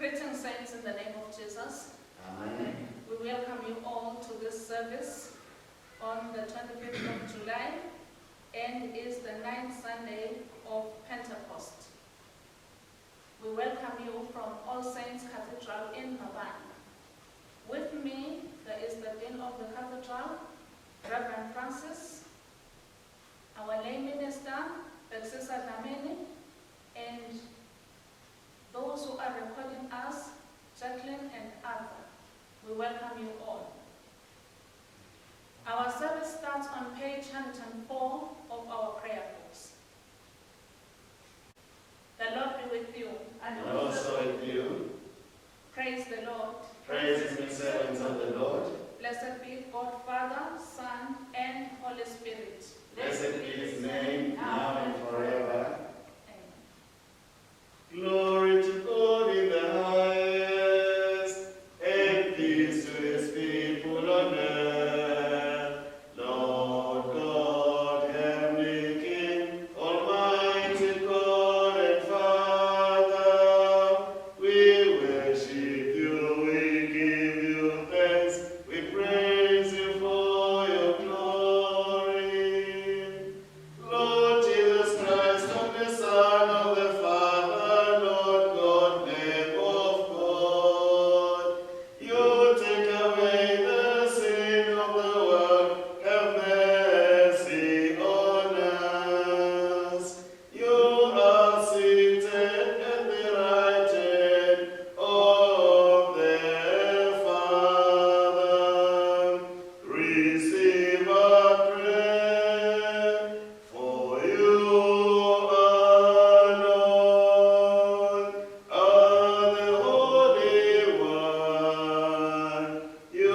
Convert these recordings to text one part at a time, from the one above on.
Greetings, saints, in the name of Jesus. Amen. We welcome you all to this service on the 25th of July, and is the 9th Sunday of Pentecost. We welcome you from All Saints Cathedral in Mabane. With me, there is the Dean of the Cathedral, Reverend Francis, our lay minister, Bexisa Dlamini, and those who are recording us, Jacqueline and Arthur. We welcome you all. Our service starts on page 104 of our prayer books. The Lord be with you. And also with you. Praise the Lord. Praise the servants of the Lord. Blessed be God, Father, Son, and Holy Spirit. Blessed be his name, now and forever. Amen. Glory to God in the highest, and peace to his people on earth. Lord God, heavenly King, almighty God and Father, we worship you, we give you thanks, we praise you for your glory. Lord Jesus Christ, only Son of the Father, Lord God, Lamb of God, you take away the sin of the world, have mercy on us. You are seated at the right hand of the Father. Receive our prayer, for you alone are the Holy One. You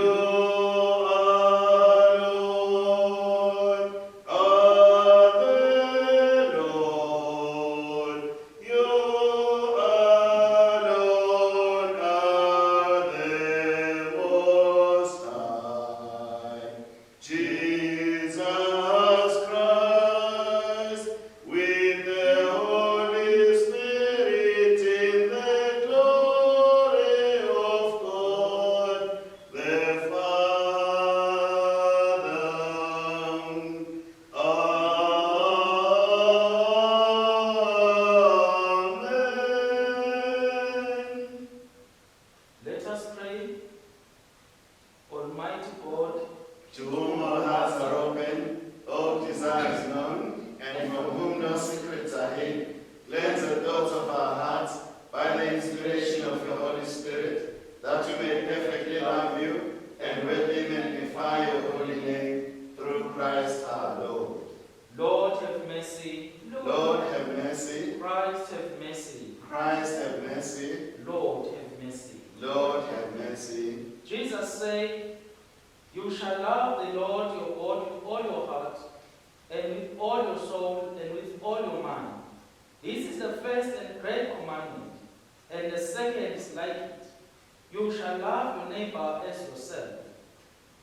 alone are the Lord. You alone are the Most High. Jesus Christ, with the Holy Spirit in the glory of God, the Father. Amen. Let us pray. Almighty God, To whom all hearts are open, all desires known, and from whom no secrets are hid, cleanse the thoughts of our hearts by the inspiration of your Holy Spirit, that we may perfectly love you and worthily magnify your holy name, through Christ our Lord. Lord have mercy. Lord, have mercy. Christ have mercy. Christ, have mercy. Lord have mercy. Lord, have mercy. Jesus said, you shall love the Lord your God with all your heart, and with all your soul, and with all your mind. This is the first and great commandment, and the second is like it. You shall love your neighbor as yourself.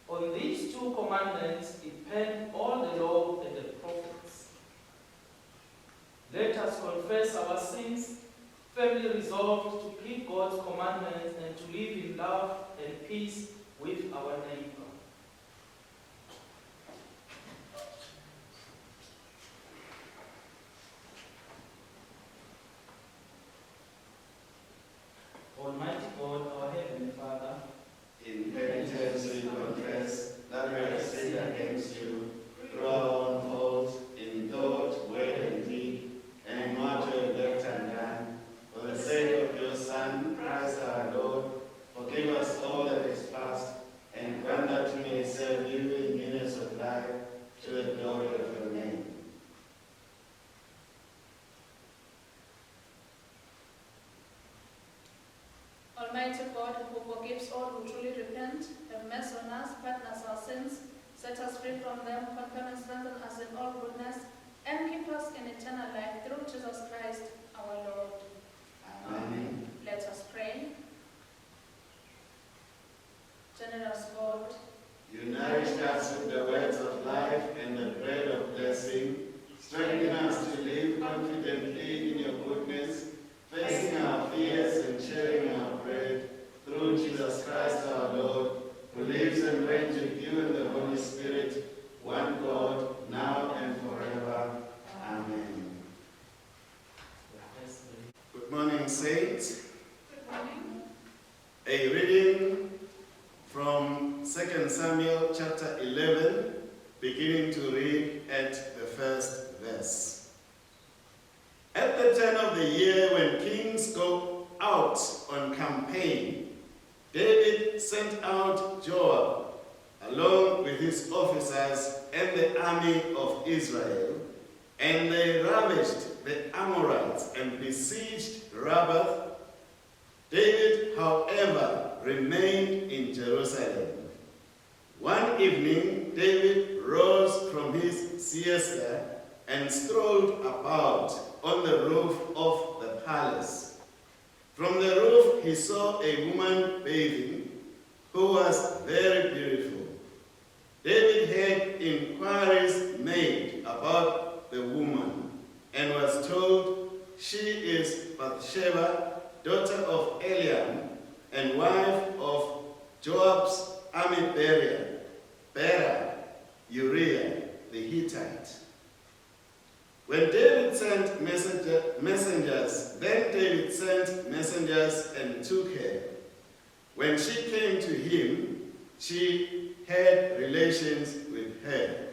On these two commandments depend all the law and the prophets. Let us confess our sins, firmly resolved to keep God's commandments and to live in love and peace with our neighbor. Almighty God, our Heavenly Father, In penitence we confess that we have sinned against you through our own faults, in thought, word, and deed, and in what we have left undone. For the sake of your Son, Christ our Lord, forgive us all that is past, and grant that we may serve you in newness of life, to the glory of your name. Almighty God, who forgives all who truly repent, have mercy on us, pardon us our sins, set us free from them, confirm and strengthen us in all goodness, and keep us in eternal life through Jesus Christ our Lord. Amen. Let us pray. Generous God, You nourished us with the words of life and the bread of blessing. Strengthen us to live confidently in your goodness, facing our fears and sharing our saints. Good morning. A reading from 2 Samuel chapter 11, beginning to read at the first verse. At the turn of the year when kings go out on campaign, David sent out Joab along with his officers and the army of Israel, and they ravaged the Amorites and besieged Rabbah. David, however, remained in Jerusalem. One evening, David rose from his siesta and strolled about on the roof of the palace. From the roof, he saw a woman bathing who was very beautiful. David had inquiries made about the woman and was told she is Bathsheba, daughter of Eliam and wife of Joab's army bearer, Uriah the Hittite. When David sent messengers, and took her. When she came to him, she had relations with her,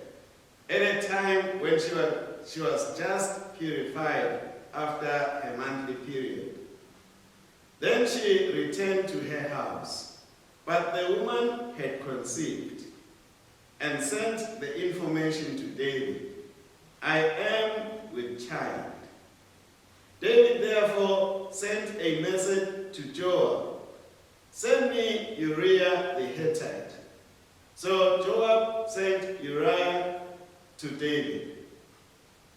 at a time when she was just purified after her monthly period. Then she returned to her house, but the woman had conceived and sent the information to David, I am with child. David therefore sent a message to Joab, send me Uriah the Hittite. So Joab sent Uriah to David.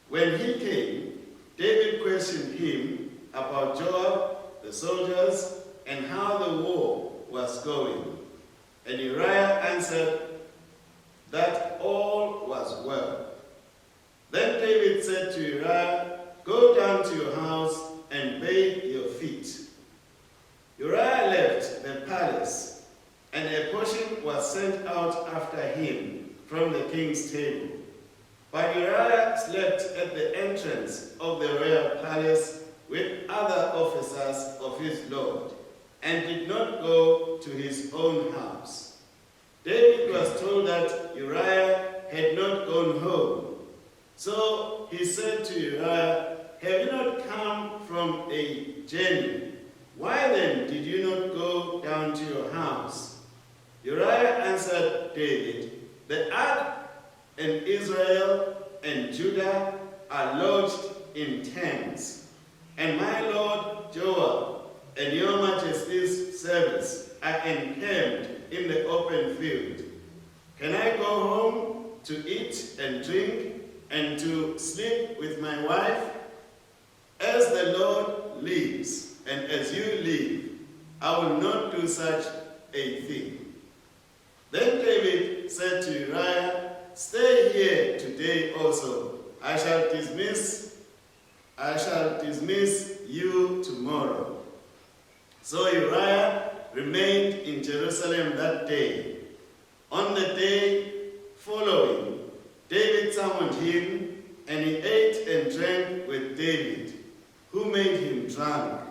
When he came, David questioned him about Joab, the soldiers, and how the war was going. And Uriah answered that all was well. Then David said to Uriah, go down to your house and bathe your feet. Uriah left the palace, and a portion was sent out after him from the king's table. But Uriah slept at the entrance of the royal palace with other officers of his lord, and did not go to his own house. David was told that Uriah had not gone home. So he said to Uriah, have you not come from a journey? Why then did you not go down to your house? Uriah answered David, the ark and Israel and Judah are lodged in tents, and my lord Joab and your majesty's servants are encamped in the open field. Can I go home to eat and drink and to sleep with my wife? As the Lord lives, and as you live, I will not do such a thing. Then David said to Uriah, stay here today also. I shall dismiss you tomorrow. So Uriah remained in Jerusalem that day. On the day following, David summoned him, and he ate and drank with David, who made him drunk.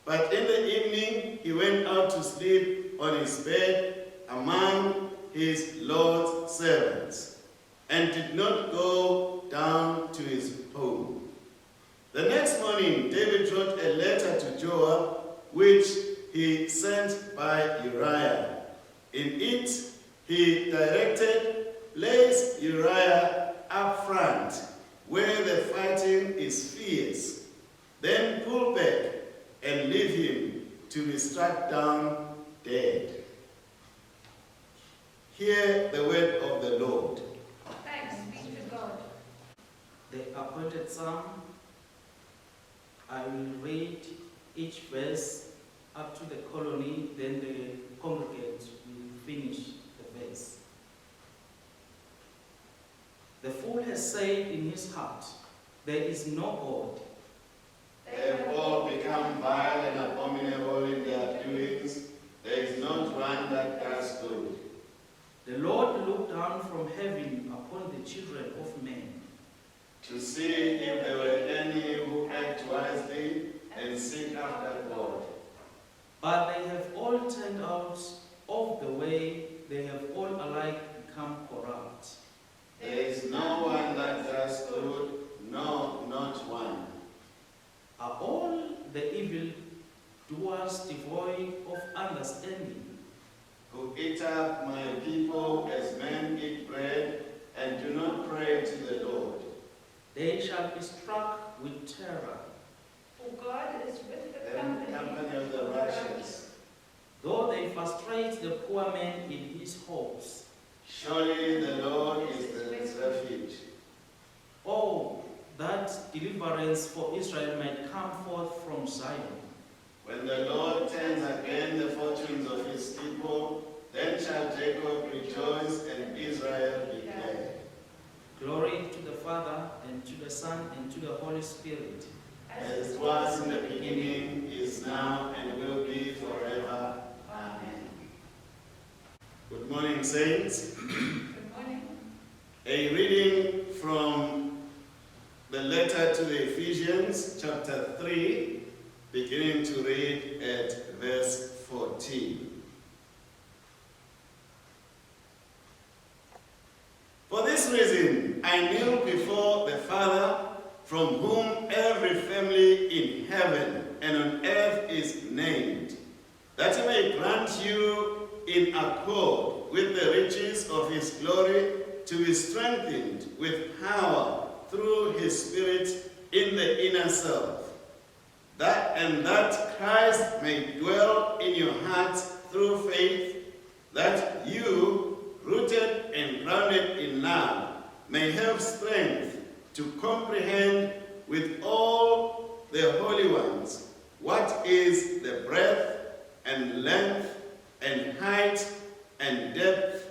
But in the evening he went out to sleep on his bed among his Lord's servants, and did not go down to his home. The next morning David wrote a letter to Joab, which he sent by Uriah. In it he directed, place Uriah up front, where the fighting is fierce. Then pull back and leave him to be struck down dead. Hear the word of the Lord. Thanks be to God. The appointed psalm, I will read each verse up to the colony, then the congregants will finish the verse. The fool has said in his heart, there is no God. They have all become vile and abominable in their doings. There is not one that does good. The Lord looked down from heaven upon the children of men, to see if there were any who act wisely and seek after But they have all turned out of the way, they have all alike become corrupt. There is no one that does good, no, not one. Are all the evil doers devoid of understanding? Who eat up my people as men eat bread, and do not pray to the Lord. They shall be struck with terror. For God is with the The company of the righteous. Though they frustrate the poor man in his hopes. Surely the Lord is his refuge. Oh, that deliverance for Israel might come forth from Zion. When the Lord turns again the fortunes of his people, then shall Jacob rejoice and Israel be glad. Glory to the Father, and to the Son, and to the Holy Spirit. As it was in the beginning, is now, and will be forever. Amen. Good morning, saints. Good morning. A reading from the letter to the Ephesians, chapter 3, beginning to read at verse 14. For this reason, I kneel before the Father, from whom every family in heaven and on earth is named, that he may grant you, in accord with the riches of his glory, to be strengthened with power through his Spirit in the inner self, that Christ may dwell in your hearts through faith, that you, rooted and grounded in love, may have strength to comprehend with all the holy ones what is the breadth and length and height and depth,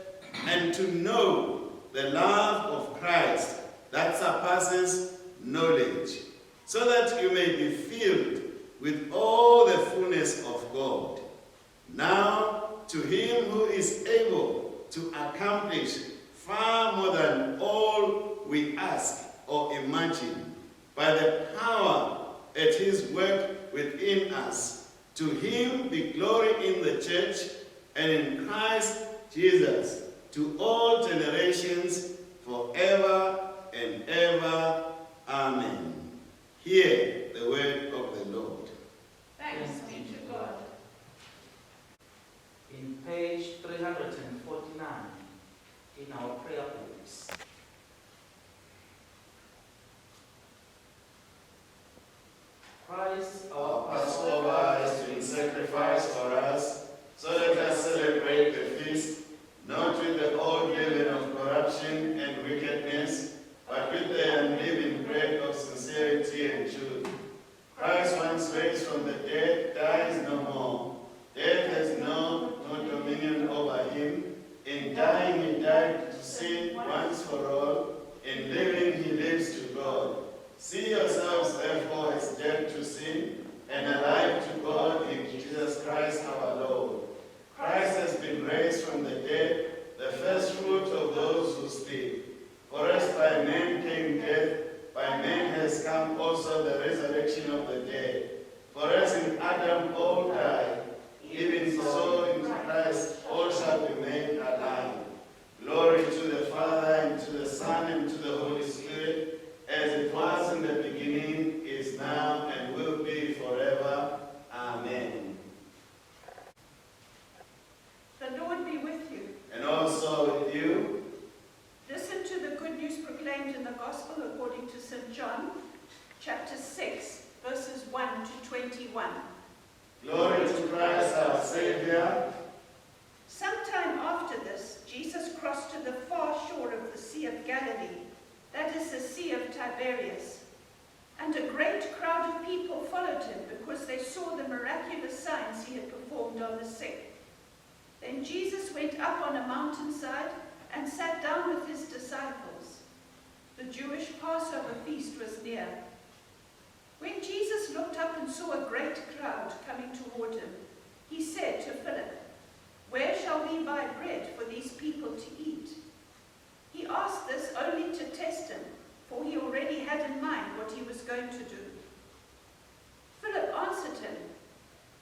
and to know the love of Christ that surpasses knowledge, so that you may be filled with all the fullness of God. Now, to him who is able to accomplish far more than all we ask or imagine, by the power at his work within us, to him be glory in the church and in Christ Jesus, to all generations, forever and ever. Amen. Hear the word of the Lord. Thanks be to God. In page 349 in our prayer books. Christ, Our Passover has been sacrificed for us, so let us celebrate the feast, not with the old leaven of corruption and wickedness, but with the unleavened bread of sincerity and truth. Christ, once raised from the dead, dies no more. Death has no dominion over him. In dying, he died to sin once for all. In living, he lives to God. See yourselves, therefore, as dead to sin and alive to God in Jesus Christ our Lord. Christ has been raised from the dead, the first fruit of those who sleep. For as by men came death, by men has come also the resurrection of the dead. For as in Adam all die, even so in Christ all shall be made alive. Glory to the Father, and to the Son, and to the Holy Spirit, as it was in the beginning, is now, and will be forever. Amen. The Lord be with you. And also with you. Listen to the good news proclaimed in the Gospel according to St. John, chapter 6, verses 1 to 21. Glory to Christ our Savior. Sometime after this, Jesus crossed to the far shore of the Sea of Galilee, that is the Sea of Tiberias. And a great crowd of people followed him because they saw the miraculous signs he had performed on the sick. Then Jesus went up on a mountainside and sat down with his disciples. The Jewish Passover feast was near. When Jesus looked up and saw a great crowd coming toward him, he said to Philip, "Where shall we buy bread for these people to eat?" He asked this only to test him, for he already had in mind what he was going to do. Philip answered him,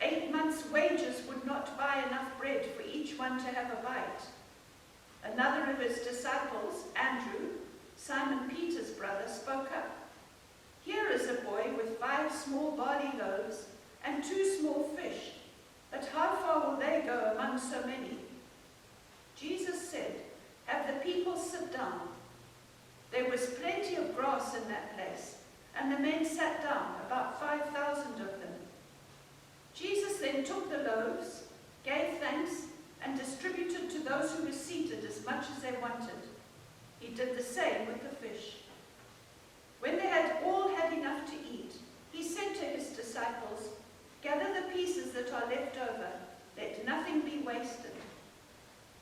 8 months' wages have a bite. Another of his disciples, Andrew, Simon Peter's brother, spoke up. Here is a boy with 5 small barley loaves and 2 small fish, but how far will they go among so many? Jesus said, have the people sit down. There was plenty of grass in that place, and the men sat down, about 5,000 of them. Jesus then took the loaves, gave thanks, and distributed to those who were seated as much as they wanted. He did the same with the fish. When they had all had enough to eat, he said to his disciples, gather the pieces that are left over, let nothing be wasted.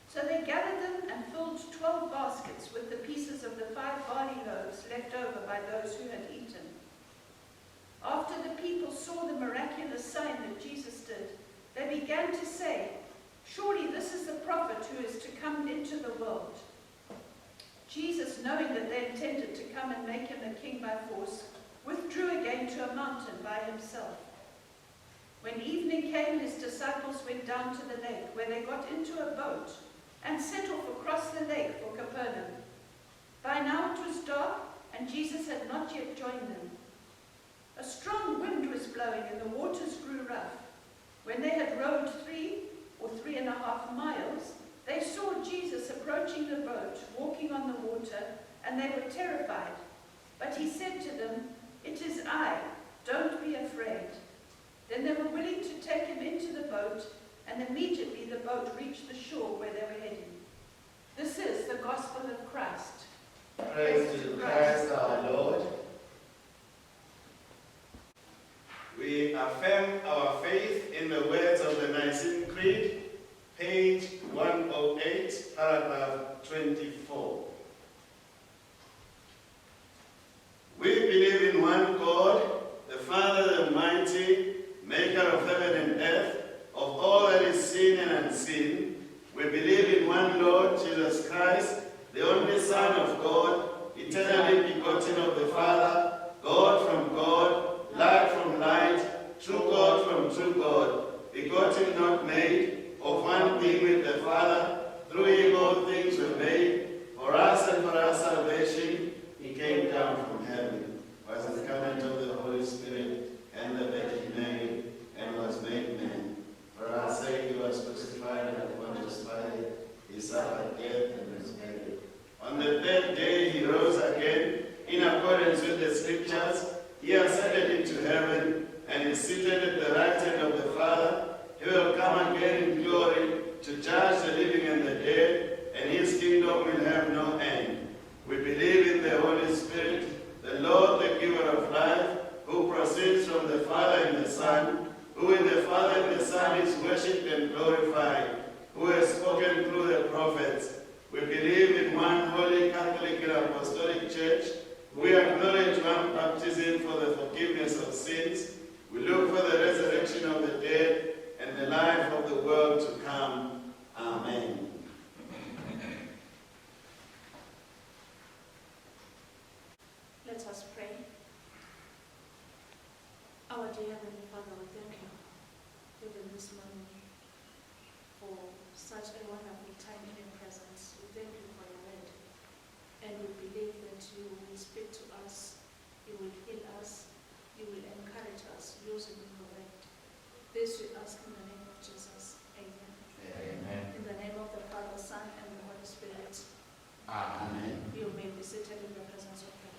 So they gathered them and filled 12 baskets with the pieces of the 5 barley loaves left over by those who had eaten. After the people saw the miraculous sign that Jesus did, they began to say, surely this is the prophet who is to come into the world. Jesus, knowing that they intended to come and make him a king by force, withdrew again to a mountain by himself. When evening came, his disciples went down to the lake, where they got into a boat and set off across the lake for Capernaum. By now it was dark, and Jesus had not yet joined them. A strong wind was blowing, and the waters grew rough. When they had rowed 3 or 3.5 miles, they saw Jesus approaching the boat, walking on the water, and they were terrified. But he said to them, it is I, don't be afraid. Then they were willing to take him into the boat, and immediately the boat reached the shore where they were heading. This is the gospel of Christ. Praise to Christ our Lord. We affirm our faith in the words of the Nicene Creed, page 108, paragraph 24. We believe in one God, the Father, the Almighty, maker of heaven and earth, of all that is seen and unseen. We believe in one Lord, Jesus Christ, the only Son of God, eternally begotten of the Father, God from God, light from light, true God from true God, begotten not made, of one being with the Father, through him all things were made. For us and for our salvation, he came down from heaven, was the covenant of the Holy Spirit, and the Virgin Mary, and was made man. For our sake he was crucified and Pontius Pilate. He suffered death and was buried. On the 3rd day he rose again, in accordance with the Scriptures. He ascended into heaven, and is seated at the right hand of the Father. He will come again in glory to judge the living and the dead, and his kingdom will have no end. We believe in the Holy Spirit, the Lord, the giver of life, who proceeds from the Father and the Son, who in the Father and the Son is worshipped and glorified, who has spoken through the prophets. We believe in one holy Catholic and Apostolic Church. We acknowledge one baptism for the forgiveness of sins. We look for the resurrection of the dead and the life of the world to come. Amen. Let us pray. Our dear Heavenly Father, we thank you even this morning for such a wonderful time in your presence. We thank you for your word, and we believe that you will speak to us, you will heal us, you will encourage us using your word. This we ask in the name of Jesus. Amen. Amen. In the name of the Father, Son, and the Holy Spirit. Amen. You may be seated in the presence of the Lord.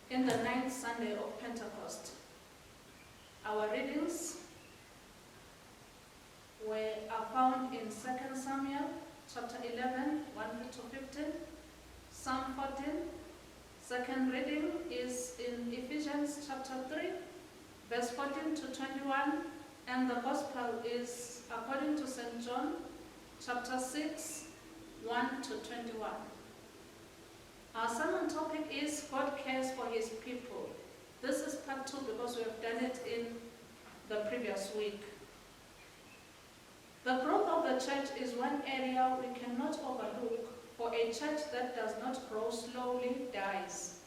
In the 9th Sunday of Pentecost, our readings are found in 2 Samuel chapter 11, 1 to 15, Psalm 14. Second reading is in Ephesians chapter 3, verse 14 to 21, and the Gospel is according to St. John chapter 6, 1 to 21. Our sermon topic is God cares for his people. This is part 2 because we have done it in the previous week. The growth of the church is one area we cannot overlook, for a church that does not grow slowly dies.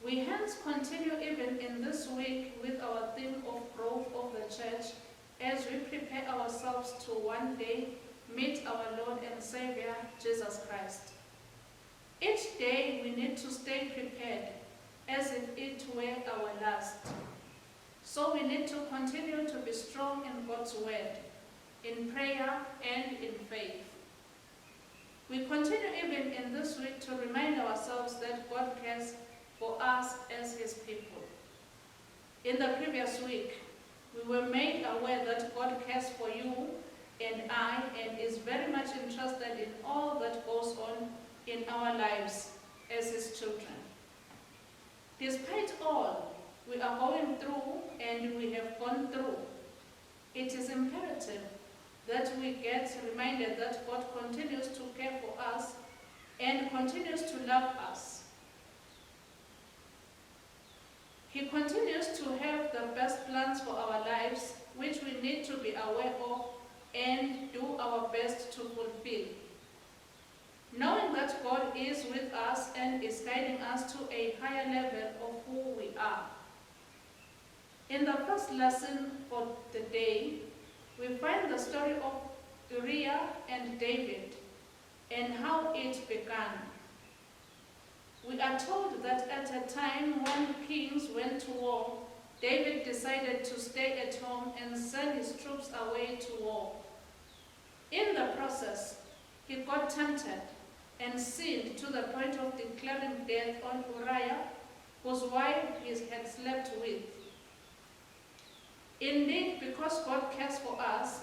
We hence let's continue even in this week with our theme of growth of the church as we prepare ourselves to one day meet our Lord and Savior, Jesus Christ. Each day we need to stay prepared as if it were our last. So we need to continue to be strong in God's word, in prayer and in faith. We continue even in this week to remind ourselves that God cares for us as his people. In the previous week, we were made aware that God cares for you and I and is very much interested in all that goes on in our lives as his children. Despite all we are going through and we have gone through, it is imperative that we get reminded that God continues to care for us and continues to love us. He continues to have the best plans for our lives, which we need to be aware of and do our best to fulfill. Knowing that God is with us and is guiding us to a higher level of who we are. In the first lesson for the day, we find the story of Uriah and David and how it began. We are told that at a time when kings went to war, David decided to stay at home and send his troops away to war. In the process, he got tempted and sinned to the point of declaring death on Uriah, whose wife he had slept with. Indeed, because God cares for us,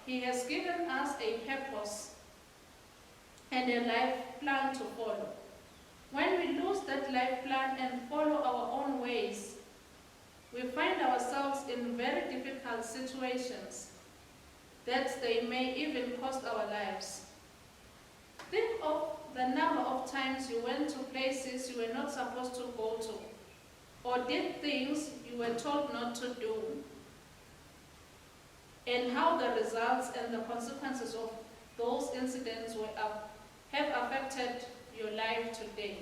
he has given us a purpose and a life plan to follow. When we lose that life plan and follow our own ways, we find ourselves in very difficult situations that they may even cost our lives. Think of the number of times you went to places you were not supposed to go to, or did things you were told not to do, and how the results and the consequences of those incidents have affected your life today.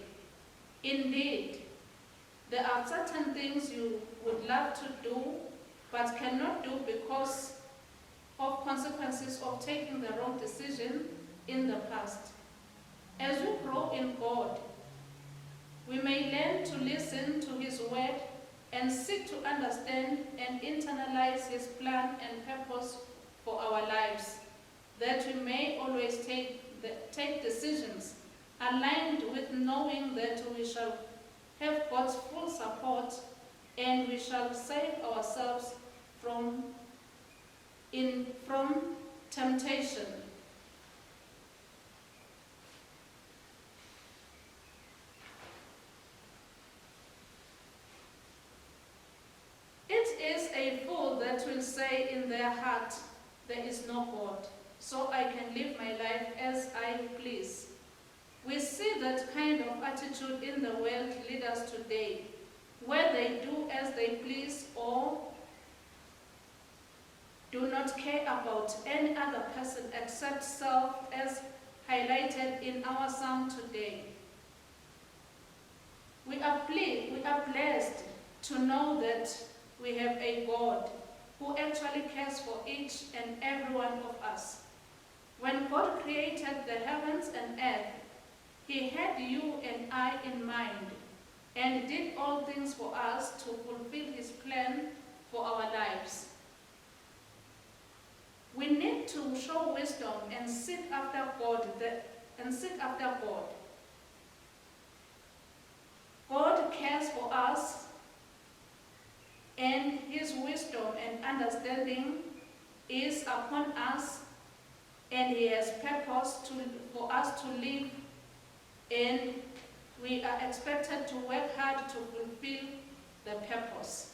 Indeed, there are certain things you would love to do but cannot do because of consequences of taking the wrong decision in the past. As we grow in God, we may learn to listen to his word and seek to understand and internalize his plan and purpose for our lives, that we may always take decisions aligned with knowing that we shall have God's full support and we shall save ourselves from temptation. It is a fool that will say in their heart, there is no God, so I can live my life as I please. We see that kind of attitude in the world leaders today, where they do as they please or do not care about any other person except self, as highlighted in our psalm today. We are blessed to know that we have a God who actually cares for each and every one of us. When God created the heavens and earth, he had you and I in mind and did all things for us to fulfill his plan for our lives. We need to show wisdom and seek after God. God cares for us, and his wisdom and understanding is upon us, and he has purpose for us to live, and we are expected to work hard to fulfill the purpose.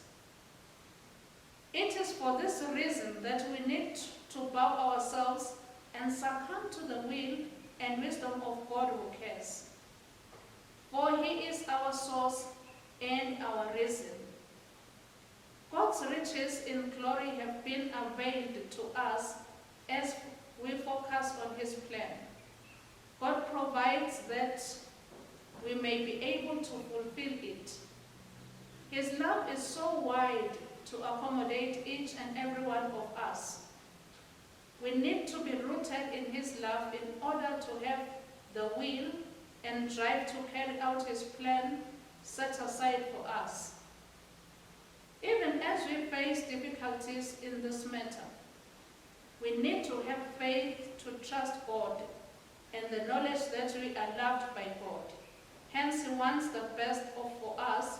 It is for this reason that we need to bow ourselves and succumb to the will and wisdom of God who cares. For he is our source and our reason. God's riches in glory have been availed to us as we focus on his plan. God provides that we may be able to fulfill it. His love is so wide to accommodate each and every one of us. We need to be rooted in His love in order to have the will and drive to carry out His plan set aside for us. Even as we face difficulties in this matter, we need to have faith to trust God and the knowledge that we are loved by God. Hence, He wants the best for us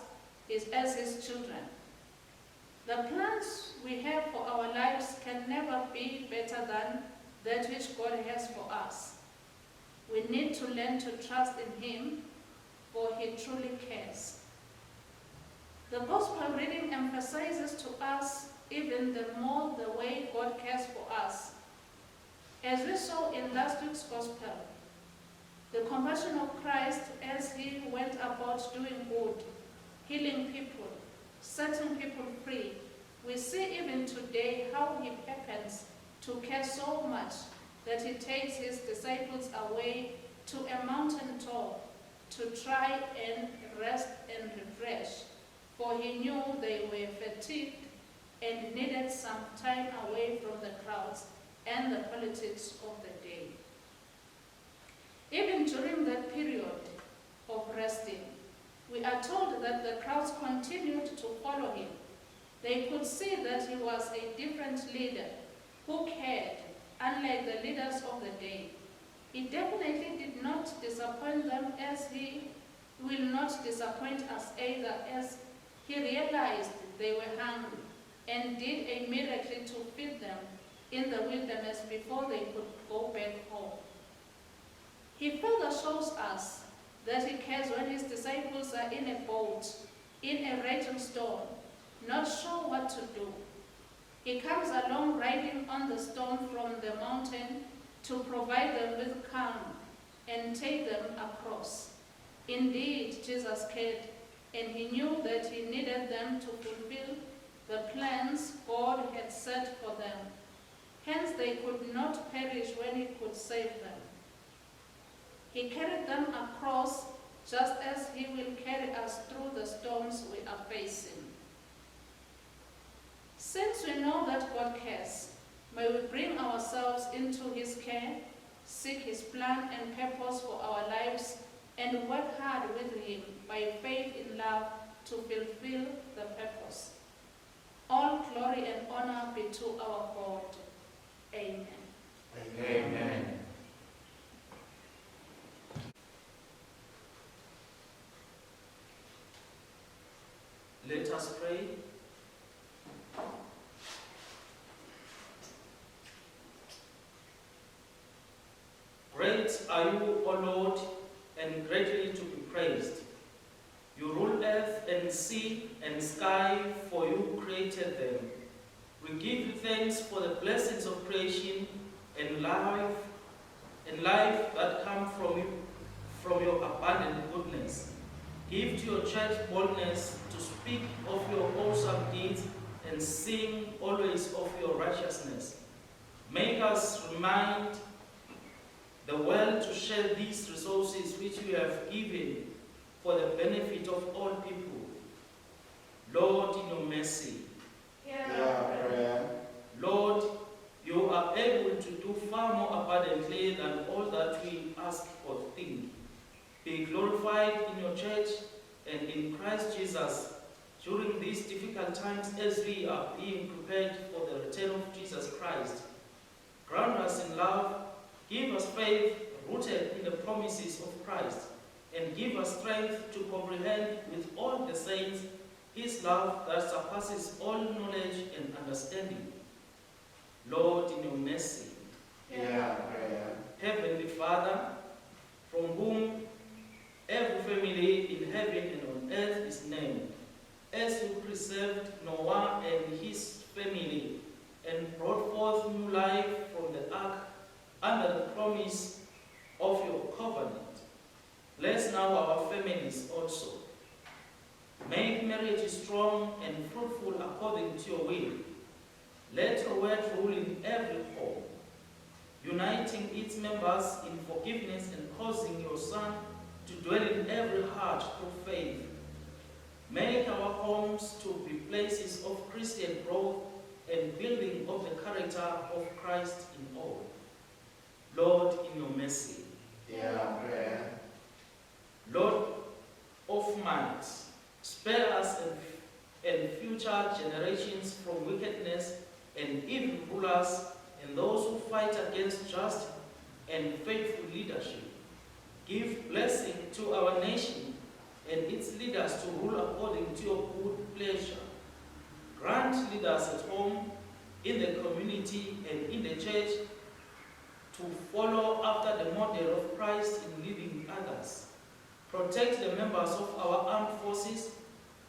as His children. The plans we have for our lives can never be better than that which God has for us. We need to learn to trust in Him, for He truly cares. The Gospel reading emphasizes to us even the more the way God cares for us. As we saw in last week's Gospel, the compassion of Christ as He went about doing good, healing people, setting people free. We see even today how He happens to care so much that He takes His disciples away to a mountain top to try and rest and refresh, for He knew they were fatigued and needed some time away from the crowds and the politics of the day. Even during that period of resting, we are told that the crowds continued to follow Him. They could see that He was a different leader who cared, unlike the leaders of the day. He definitely did not disappoint them, as He will not disappoint us either, as He realized they were hungry and did a miracle to feed them in the wilderness before they could go back home. He further shows us that He cares when His disciples are in a boat, in a raging storm, not sure what to do. He comes along riding on the storm from the mountain to provide them with calm and take them across. Indeed, Jesus cared, and He knew that He needed them to fulfill the plans God had set for them. Hence, they could not perish when He could save them. He carried them across just as He will carry us through the storms we are facing. Since we know that God cares, may we bring ourselves into His care, seek His plan and purpose for our lives, and work hard with Him by faith in love to fulfill the purpose. All glory and honor be to our God. Amen. Amen. Let us pray. Great are you, O Lord, and greatly to be praised. You rule earth and sea and sky, for you created them. We give you thanks for the blessings of creation and life that come from your abundant goodness. Give to your church boldness to speak of your awesome deeds and sing always of your righteousness. Make us remind the world to share these resources which you have given for the benefit of all people. Lord, in your mercy. Hear our prayer. Lord, you are able to do far more abundantly than all that we ask or think. Be glorified in your church and in Christ Jesus during these difficult times as we are being prepared for the return of Jesus Christ. Grant us in love, give us faith rooted in the promises of Christ, and give us strength to comprehend with all the saints His love that surpasses all knowledge and understanding. Lord, in your mercy. Hear our prayer. Heavenly Father, from whom every family in heaven and on earth is named, as you preserved Noah and his family and brought forth new life from the ark under the promise of your covenant, bless now our families also. Make marriage strong and fruitful according to your will. Let your word rule in every home, uniting its members in forgiveness and causing your Son to dwell in every heart through faith. Make our homes to be places of Christian growth and building of the character of Christ in all. Lord, in your mercy. Hear our prayer. Lord of might, spare us and future generations from wickedness and evil rulers and those who fight against just and faithful leadership. Give blessing to our nation and its leaders to rule according to your good pleasure. Grant leaders at home, in the community, and in the church to follow after the model of Christ in leading others. Protect the members of our armed forces,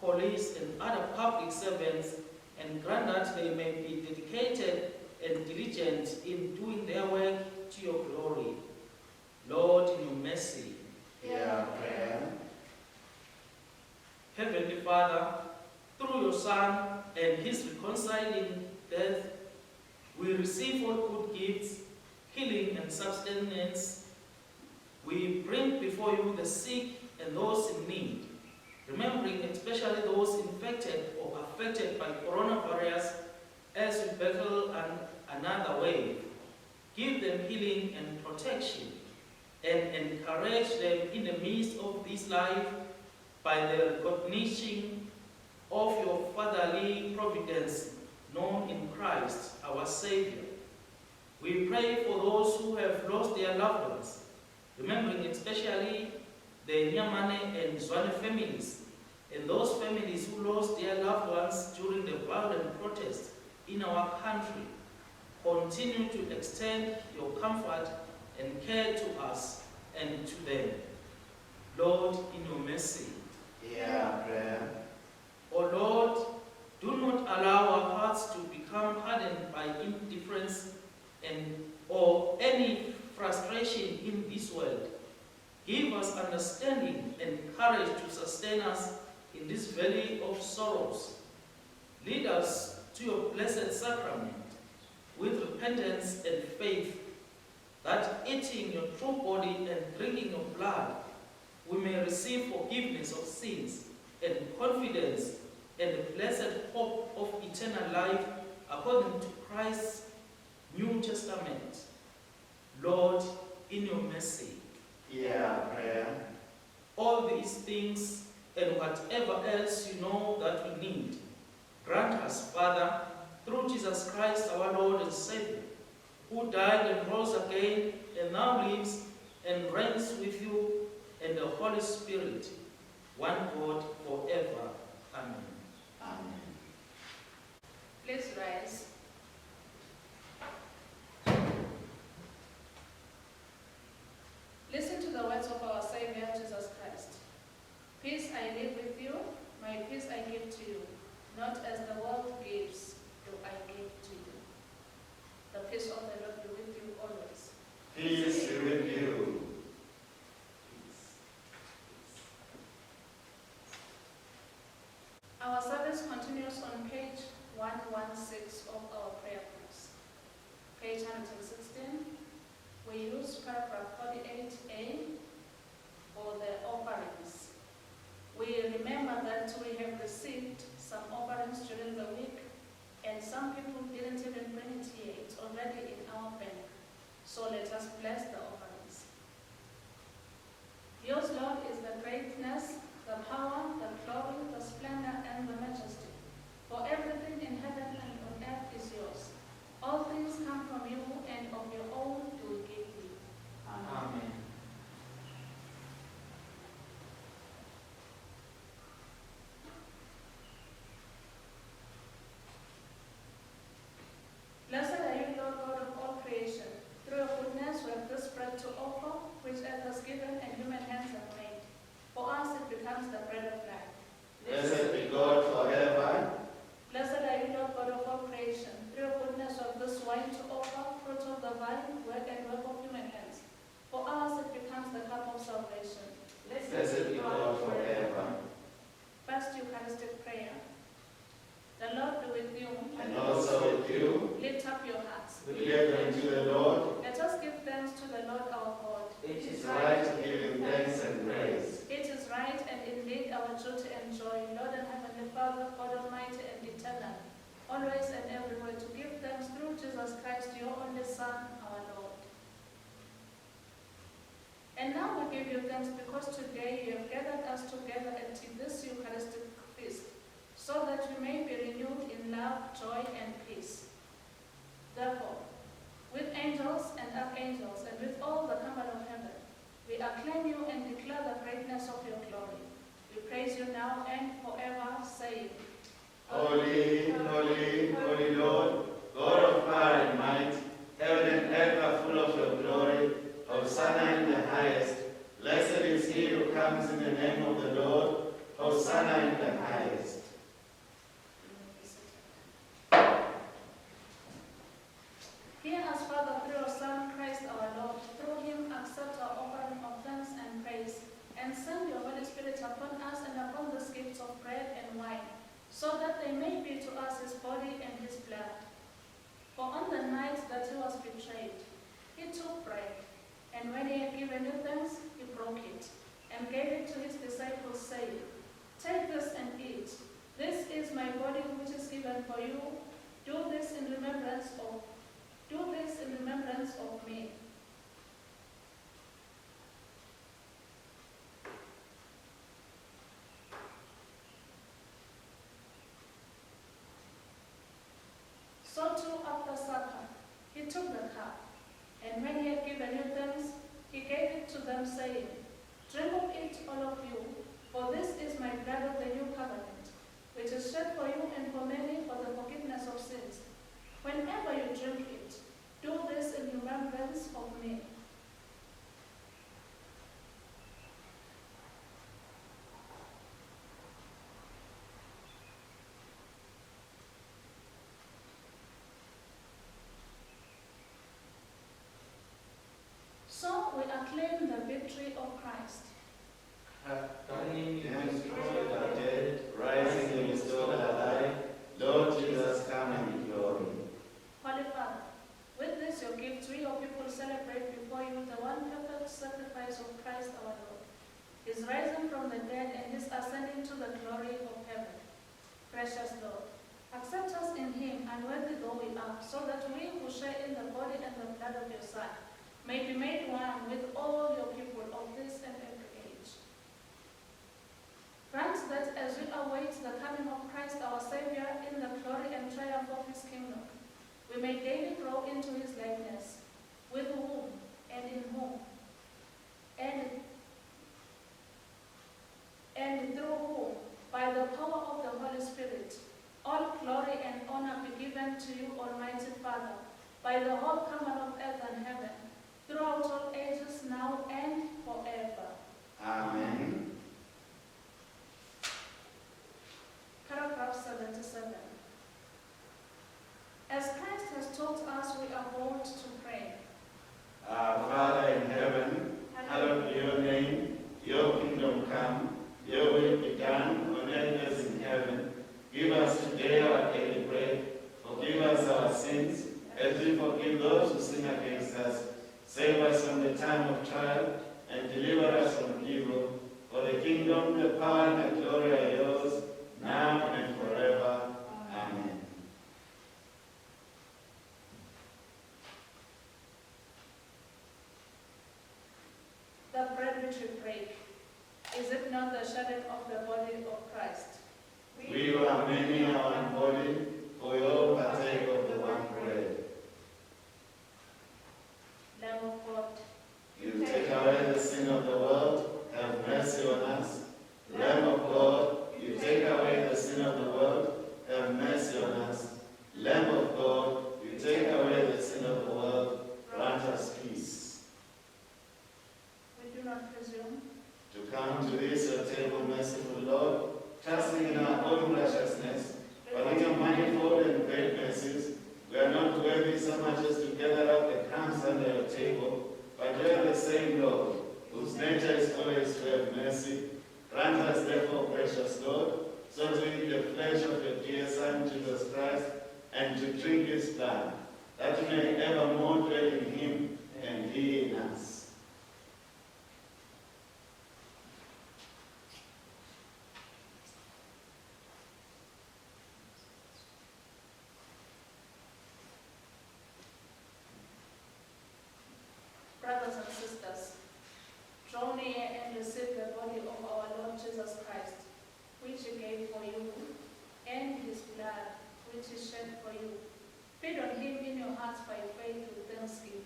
police, and other public servants, and grant that they may be dedicated and diligent in doing their work to your glory. Lord, in your mercy. Hear our prayer. Heavenly Father, through your Son and his reconciling death, we receive all good gifts, healing and sustenance. We bring before you the sick and those in need, remembering especially those infected or affected by coronavirus as we battle another wave. Give them healing and protection, and encourage them in the midst of this life by the recognition of your fatherly providence known in Christ, our Savior. We pray for those who have lost their loved ones, remembering especially the Nyamane and Zwane families, and those families who lost their loved ones during the violent protests in our country. Continue to extend your comfort and care to us and to them. Lord, in your mercy. Hear our prayer. O Lord, do not allow our hearts to become hardened by indifference or any frustration in this world. Give us understanding and courage to sustain us in this valley of sorrows. Lead us to your blessed sacrament with repentance and faith, that eating your true body and drinking your blood, we may receive forgiveness of sins and confidence and the blessed hope of eternal life according to Christ's New Testament. Lord, in your mercy. Hear our prayer. All these things and whatever else you know that we need, grant us, Father, through Jesus Christ our Lord and Savior, who died and rose again and now lives and reigns with you and the Holy Spirit, one God forever. Amen. Amen. Please rise. Listen to the words of our Savior Jesus Christ. Peace I leave with you, my peace I give to you. Not as the world gives, do I give to you. The peace of the Lord be with you always. Peace be with you. Our service continues on page 116 of our prayer books. Page 116, we use paragraph 48a for the offerings. We remember that we have received some offerings during the week, and some people didn't even bring it here. It's already in our bank. So let us bless the offerings. Yours, Lord, is the greatness, the power, the glory, the splendor, and the majesty. For everything in heaven and on earth is yours. All things come from you, and of your own do we give you. Amen. Blessed are you, Lord God of all creation. Through your goodness we have this bread to offer, which earth has given and human hands have made. For us it becomes the bread of life. Blessed be God forever. Blessed are you, Lord God of all creation. Through your goodness we have this wine to offer, fruit of the vine, work and work of human hands. For us it becomes the cup of salvation. Blessed be God forever. First Eucharistic prayer. The Lord be with you. And also with you. Lift up your hearts. We give them to the Lord. Let us give thanks to the Lord our God. It is right to give him thanks and praise. It is right and indeed our duty and joy, Lord and always and everywhere, to give thanks through Jesus Christ, your only Son, our Lord. And now we give you thanks because today you have gathered us together at this Eucharistic feast, so that we may be renewed in love, joy, and peace. Therefore, with angels and archangels and with all the company of heaven, we acclaim you and declare the greatness of your glory. We praise you now and forever, saying, Holy, holy, holy Lord, God of power and might, heaven and earth are full of your glory. Hosanna in the highest. Blessed is he who comes in the name of the Lord. Hosanna in the highest. Hear us, Father, through your Son, Christ our Lord. Through him accept our offering of thanks and praise, and send your Holy Spirit upon us and upon the gifts of bread and wine, so that they may be to us his body and his blood. For on the night that he was betrayed, he took bread, and when he had given you thanks, he broke it, and gave it to his disciples, saying, Take this and eat. This is my body which is given for you. Do this in remembrance of me. So too after supper, he took the cup, and when he had given you thanks, he gave it to them, saying, Drink of it, all of you, for this is my blood of the new covenant, which is shed for you and for many for the forgiveness of sins. Whenever you drink it, do this in remembrance of me. So we acclaim the victory of Christ. Turning You you destroy the dead, rising and restore the alive. Lord Jesus, come in glory. Holy Father, with this your gift, we your people celebrate before you the one perfect sacrifice of Christ our Lord, his rising from the dead and his ascending to the glory of heaven. Precious Lord, accept us in him, unworthy though we are, so that we who share in the body and the blood of your Son may be made one with all your people of this and every age. Grant that as we await the coming of Christ our Savior in the glory and triumph of his kingdom, we may daily grow into his likeness, with whom and in whom and through whom, by the power of the Holy Spirit, all glory and honor be given to you, Almighty Father, by the whole common of earth and heaven, throughout all ages, now and forever. Amen. Paragraph 77. As Christ has taught us, we are bold to pray. Our Father in heaven, hallowed be your name. Your kingdom come. Your will be done on earth as in heaven. Give us today our daily bread. Forgive us our sins, as we forgive those who sin against us. Save us from the time of trial, and deliver us from evil. For the kingdom, the power, and the glory are yours, now and forever. Amen. The bread which we break, is it not the shedding of the body of Christ? We who are many are one body, for we all partake of the one bread. Lamb of God, You take away the sin of the world, have mercy on us. Lamb of God, you take away the sin of the world, have mercy on us. Lamb of God, you take away the sin of the world, grant us peace. we do not presume To come to this your table, merciful Lord, trusting in our own righteousness, but in your manifold and great mercies, we are not worthy so much as to gather up the crumbs under your table, but you are the same Lord, whose nature is always to have mercy. Grant us therefore, precious Lord, so to eat the flesh of your dear Son, Jesus Christ, and to drink his blood, that we may evermore dwell in him and he in us. day for you, and his blood, which is shed for you. Feed on him in your hearts by faith with thanksgiving.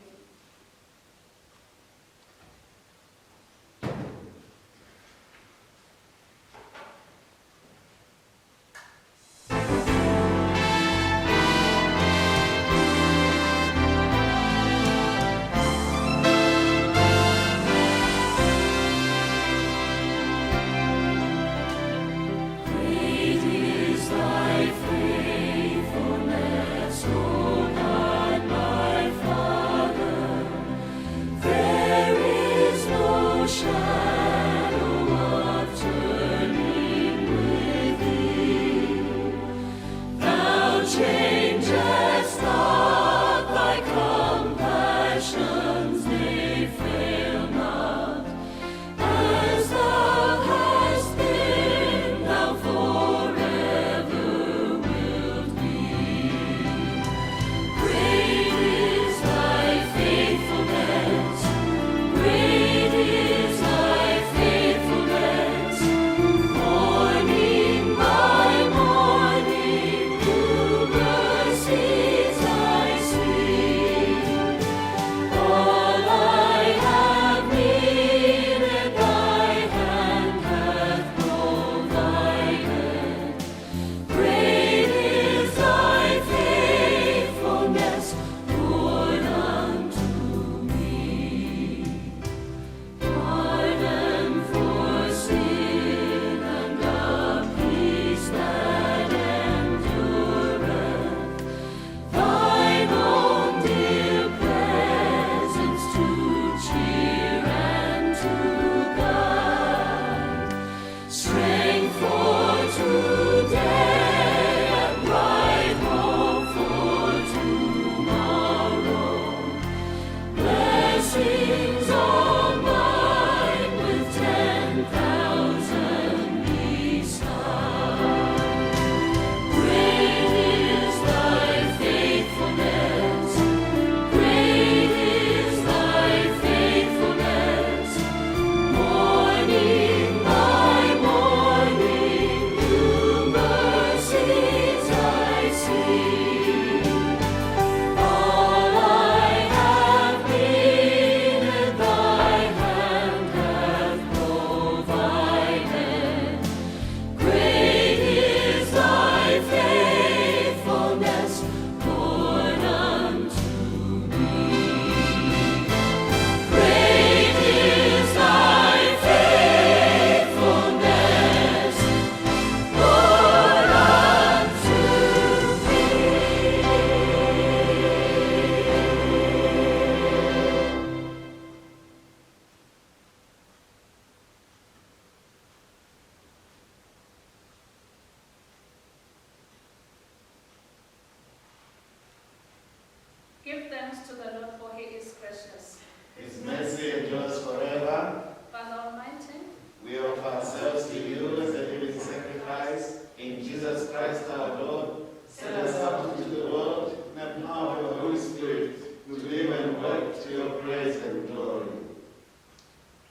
Give thanks to the Lord, for he is gracious. His mercy endures forever. Father Almighty, We offer ourselves to you as a living sacrifice in Jesus Christ our Lord. Set us up into the world in the power of the Holy Spirit to live and work to your praise and glory.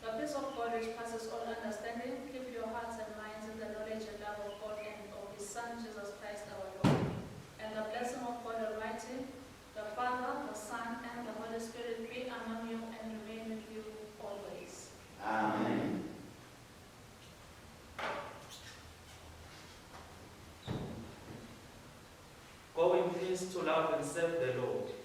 the peace of God which passes all understanding, keep your hearts and minds in the knowledge and love of God and of his Son, Jesus Christ our Lord. And the blessing of God Almighty, the Father, the Son, and the Holy Spirit be among you and remain with you always. Amen. Go in peace to love and serve the Lord.